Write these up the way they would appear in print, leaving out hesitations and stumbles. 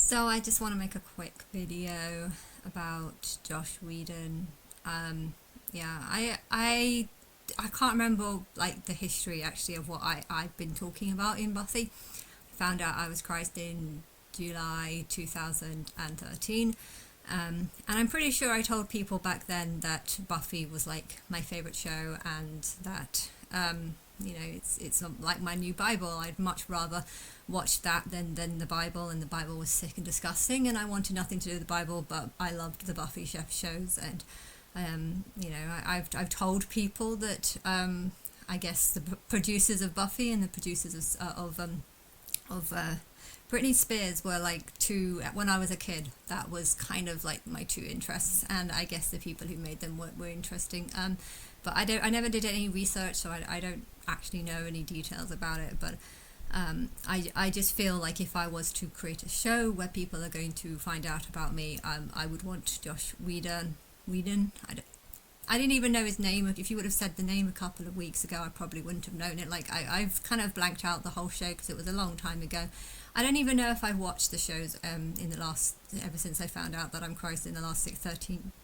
So I just want to make a quick video about Josh Whedon. Yeah, I can't remember like the history actually of what I've been talking about in Buffy. I found out I was Christ in July 2013. And I'm pretty sure I told people back then that Buffy was like my favorite show, and that it's not like my new Bible. I'd much rather watch that than the Bible, and the Bible was sick and disgusting, and I wanted nothing to do with the Bible. But I loved the Buffy chef shows, and I've told people that I guess the producers of Buffy and the producers of Britney Spears were like two when I was a kid. That was kind of like my two interests, and I guess the people who made them were interesting. But I never did any research, so I don't actually know any details about it. But I just feel like if I was to create a show where people are going to find out about me, I would want Josh Whedon. I didn't even know his name. If you would have said the name a couple of weeks ago, I probably wouldn't have known it. Like I've kind of blanked out the whole show because it was a long time ago. I don't even know if I've watched the shows ever since I found out that I'm Christ in the last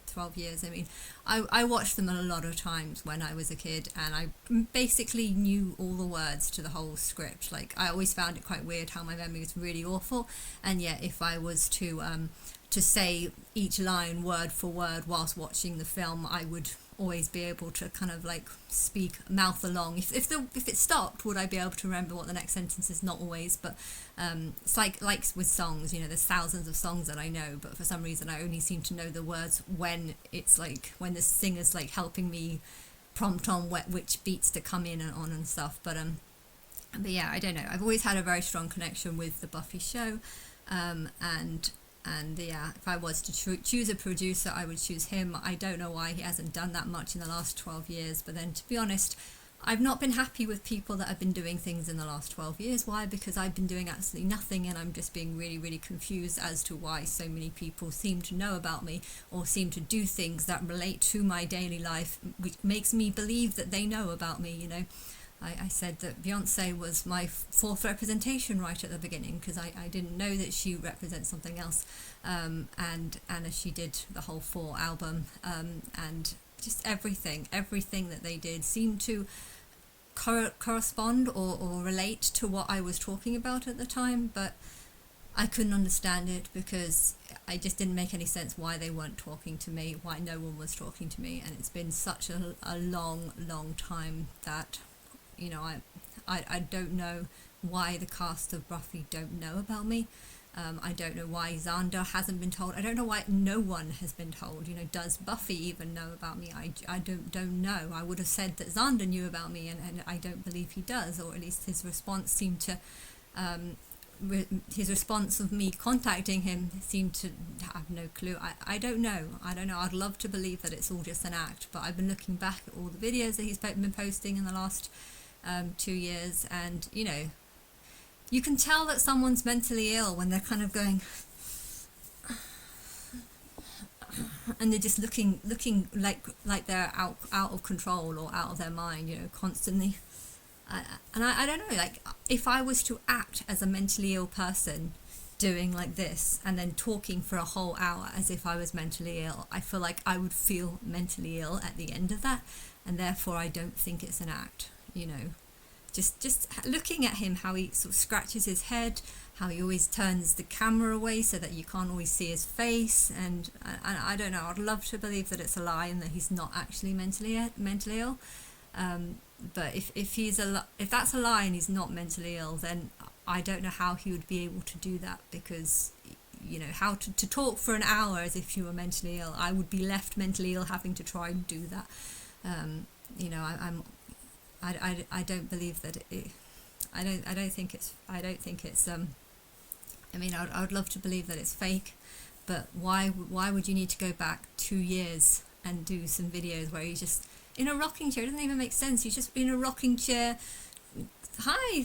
12 years. I mean, I watched them a lot of times when I was a kid, and I basically knew all the words to the whole script. Like I always found it quite weird how my memory was really awful, and yet if I was to say each line word for word whilst watching the film, I would always be able to kind of like speak mouth along. If it stopped, would I be able to remember what the next sentence is? Not always, but it's like with songs, there's thousands of songs that I know, but for some reason I only seem to know the words when it's like when the singer's like helping me prompt on which beats to come in and on and stuff. But yeah, I don't know. I've always had a very strong connection with the Buffy show, and yeah, if I was to choose a producer, I would choose him. I don't know why he hasn't done that much in the last 12 years. But then, to be honest, I've not been happy with people that have been doing things in the last 12 years. Why? Because I've been doing absolutely nothing, and I'm just being really, really confused as to why so many people seem to know about me or seem to do things that relate to my daily life, which makes me believe that they know about me, I said that Beyonce was my fourth representation right at the beginning because I didn't know that she represents something else, and as she did the whole 4 album, and just everything that they did seemed to correspond or relate to what I was talking about at the time, but I couldn't understand it because I just didn't make any sense why they weren't talking to me, why no one was talking to me, and it's been such a long time that I don't know why the cast of Buffy don't know about me. I don't know why Xander hasn't been told. I don't know why no one has been told. Does Buffy even know about me? I don't know. I would have said that Xander knew about me, and I don't believe he does, or at least his response seemed to. His response of me contacting him seemed to have no clue. I don't know. I'd love to believe that it's all just an act, but I've been looking back at all the videos that he's been posting in the last 2 years, and you can tell that someone's mentally ill when they're kind of going and they're just looking like they're out of control or out of their mind, constantly. And I don't know, like if I was to act as a mentally ill person doing like this and then talking for a whole hour as if I was mentally ill, I feel like I would feel mentally ill at the end of that, and therefore I don't think it's an act. Just looking at him, how he sort of scratches his head, how he always turns the camera away so that you can't always see his face, and I don't know. I'd love to believe that it's a lie and that he's not actually mentally ill. But if that's a lie and he's not mentally ill, then I don't know how he would be able to do that, because how to talk for an hour as if you were mentally ill. I would be left mentally ill having to try and do that. I don't believe that I don't think it's I mean, I would love to believe that it's fake, but why would you need to go back 2 years and do some videos where he's just in a rocking chair? It doesn't even make sense. He's just in a rocking chair. Hi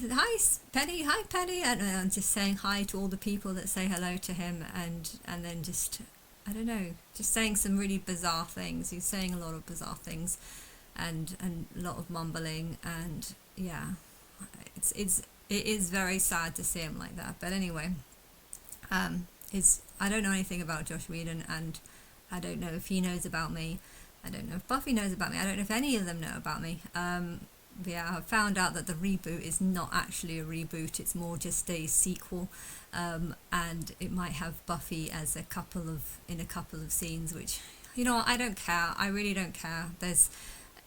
Penny, and just saying hi to all the people that say hello to him, and then just, I don't know, just saying some really bizarre things. He's saying a lot of bizarre things, and a lot of mumbling, and yeah, it is very sad to see him like that. But anyway, is, I don't know anything about Josh Whedon, and I don't know if he knows about me. I don't know if Buffy knows about me. I don't know if any of them know about me. But yeah, I found out that the reboot is not actually a reboot. It's more just a sequel, and it might have Buffy as in a couple of scenes. Which, you know, I don't care. I really don't care.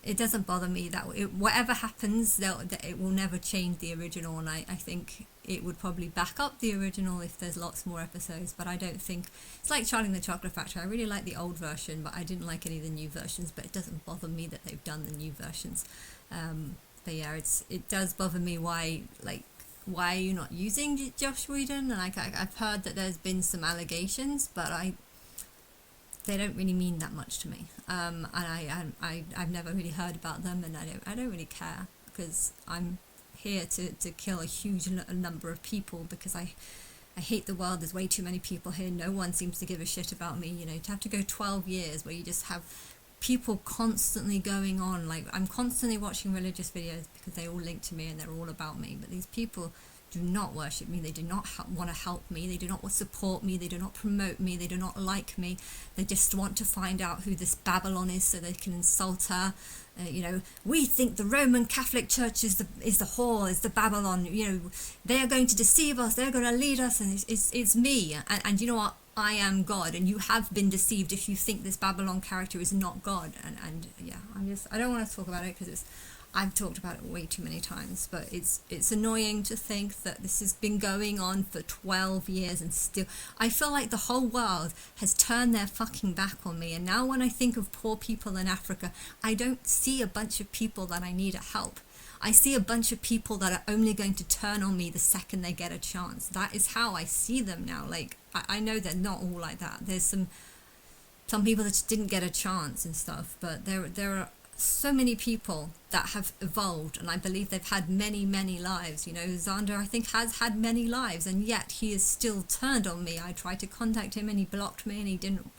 It doesn't bother me that whatever happens, it will never change the original, and I think it would probably back up the original if there's lots more episodes, but I don't think... It's like Charlie and the Chocolate Factory. I really like the old version, but I didn't like any of the new versions, but it doesn't bother me that they've done the new versions. But yeah, it does bother me why are you not using Josh Whedon? And I've heard that there's been some allegations, but they don't really mean that much to me. And I've never really heard about them, and I don't really care, because I'm here to kill a huge number of people, because I hate the world. There's way too many people here. No one seems to give a shit about me. You know, to have to go 12 years where you just have people constantly going on. Like, I'm constantly watching religious videos because they all link to me and they're all about me, but these people do not worship me. They do not want to help me. They do not support me. They do not promote me. They do not like me. They just want to find out who this Babylon is so they can insult her. You know, we think the Roman Catholic Church is the whore, is the Babylon. You know, they are going to deceive us. They're going to lead us, and it's me. And you know what? I am God, and you have been deceived if you think this Babylon character is not God. And yeah, I don't want to talk about it because I've talked about it way too many times, but it's annoying to think that this has been going on for 12 years and still... I feel like the whole world has turned their fucking back on me, and now when I think of poor people in Africa, I don't see a bunch of people that I need help. I see a bunch of people that are only going to turn on me the second they get a chance. That is how I see them now. Like, I know they're not all like that. There's some people that just didn't get a chance and stuff, but there are so many people that have evolved, and I believe they've had many lives. You know, Xander, I think, has had many lives, and yet he is still turned on me. I tried to contact him and he blocked me, and he didn't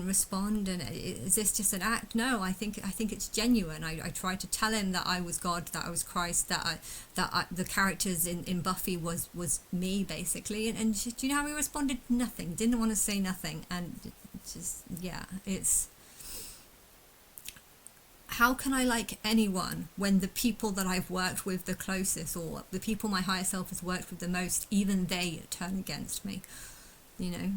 respond. And is this just an act? No, I think it's genuine. I tried to tell him that I was God, that I was Christ, that the characters in Buffy was me, basically, and do you know how he responded? Nothing. Didn't want to say nothing. And just, yeah, it's... How can I like anyone when the people that I've worked with the closest, or the people my higher self has worked with the most, even they turn against me? You know,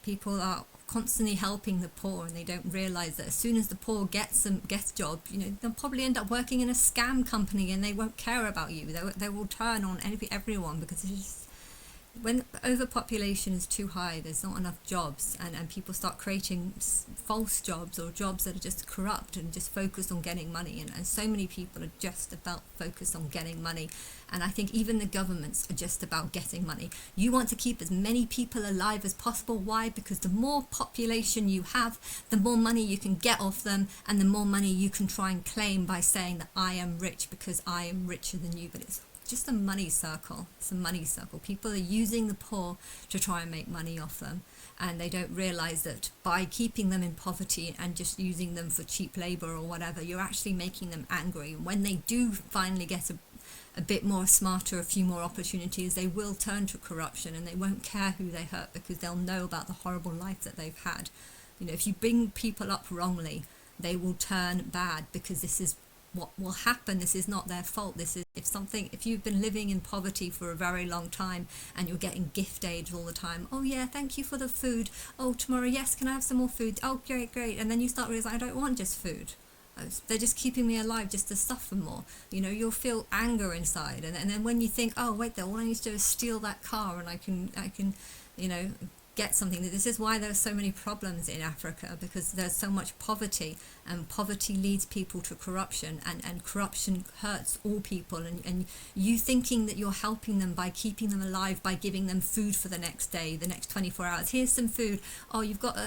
people are constantly helping the poor, and they don't realize that as soon as the poor gets a job, you know, they'll probably end up working in a scam company, and they won't care about you. They will turn on everyone, because it's just... When overpopulation is too high, there's not enough jobs, and people start creating false jobs, or jobs that are just corrupt and just focused on getting money, and so many people are just about focused on getting money. And I think even the governments are just about getting money. You want to keep as many people alive as possible. Why? Because the more population you have, the more money you can get off them, and the more money you can try and claim by saying that I am rich because I am richer than you. But it's just a money circle. It's a money circle. People are using the poor to try and make money off them, and they don't realize that by keeping them in poverty and just using them for cheap labor or whatever, you're actually making them angry. And when they do finally get a bit more smarter, a few more opportunities, they will turn to corruption, and they won't care who they hurt, because they'll know about the horrible life that they've had. You know, if you bring people up wrongly, they will turn bad, because this is what will happen. This is not their fault. This is if you've been living in poverty for a very long time and you're getting gift aid all the time. Oh yeah, thank you for the food. Oh, tomorrow, yes, can I have some more food? Oh, great. And then you start realizing, I don't want just food. They're just keeping me alive just to suffer more. You know, you'll feel anger inside, and then when you think, oh wait, all I need to do is steal that car, and I can, you know, get something. This is why there are so many problems in Africa, because there's so much poverty, and poverty leads people to corruption, and corruption hurts all people. And you thinking that you're helping them by keeping them alive, by giving them food for the next day, the next 24 hours. Here's some food. Oh, you've got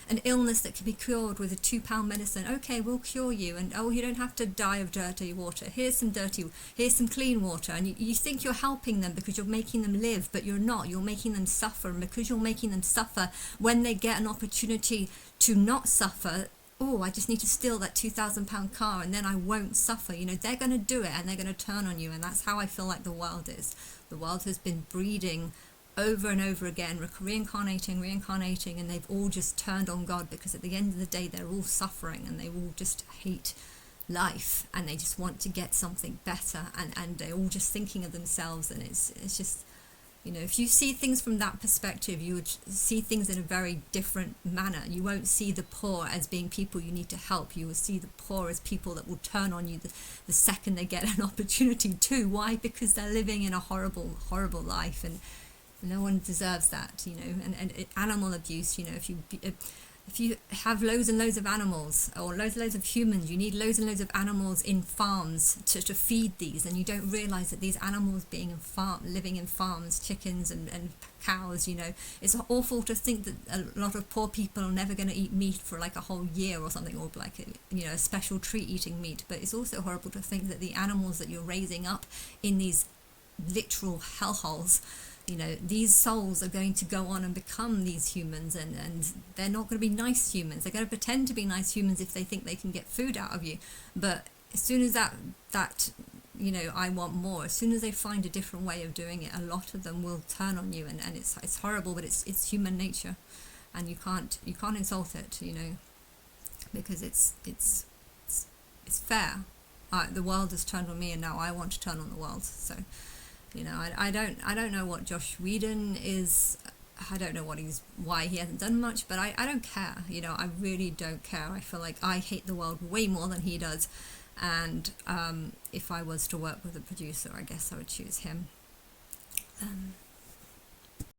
an illness that can be cured with a £2 medicine. Okay, we'll cure you. And oh, you don't have to die of dirty water. Here's some clean water. And you think you're helping them because you're making them live, but you're not. You're making them suffer. And because you're making them suffer, when they get an opportunity to not suffer, oh, I just need to steal that £2,000 car and then I won't suffer. You know, they're going to do it, and they're going to turn on you. And that's how I feel like the world is. The world has been breeding over and over again, reincarnating, and they've all just turned on God, because at the end of the day they're all suffering and they all just hate life and they just want to get something better, and they're all just thinking of themselves. And it's just, you know, if you see things from that perspective, you would see things in a very different manner. You won't see the poor as being people you need to help. You will see the poor as people that will turn on you the second they get an opportunity to. Why? Because they're living in a horrible life, and no one deserves that, you know. And animal abuse, you know, if you have loads and loads of animals, or loads and loads of humans, you need loads and loads of animals in farms to feed these, and you don't realize that these animals living in farms, chickens and cows, you know, it's awful to think that a lot of poor people are never going to eat meat for like a whole year or something, or like, you know, a special treat eating meat. But it's also horrible to think that the animals that you're raising up in these literal hellholes, you know, these souls are going to go on and become these humans, and they're not going to be nice humans. They're going to pretend to be nice humans if they think they can get food out of you. But as soon as that you know, I want more, as soon as they find a different way of doing it, a lot of them will turn on you, and it's horrible, but it's human nature, and you can't insult it, you know, because it's fair. The world has turned on me, and now I want to turn on the world. So, you know, I don't know what Josh Whedon is. I don't know why he hasn't done much, but I don't care. You know, I really don't care. I feel like I hate the world way more than he does, and if I was to work with a producer, I guess I would choose him.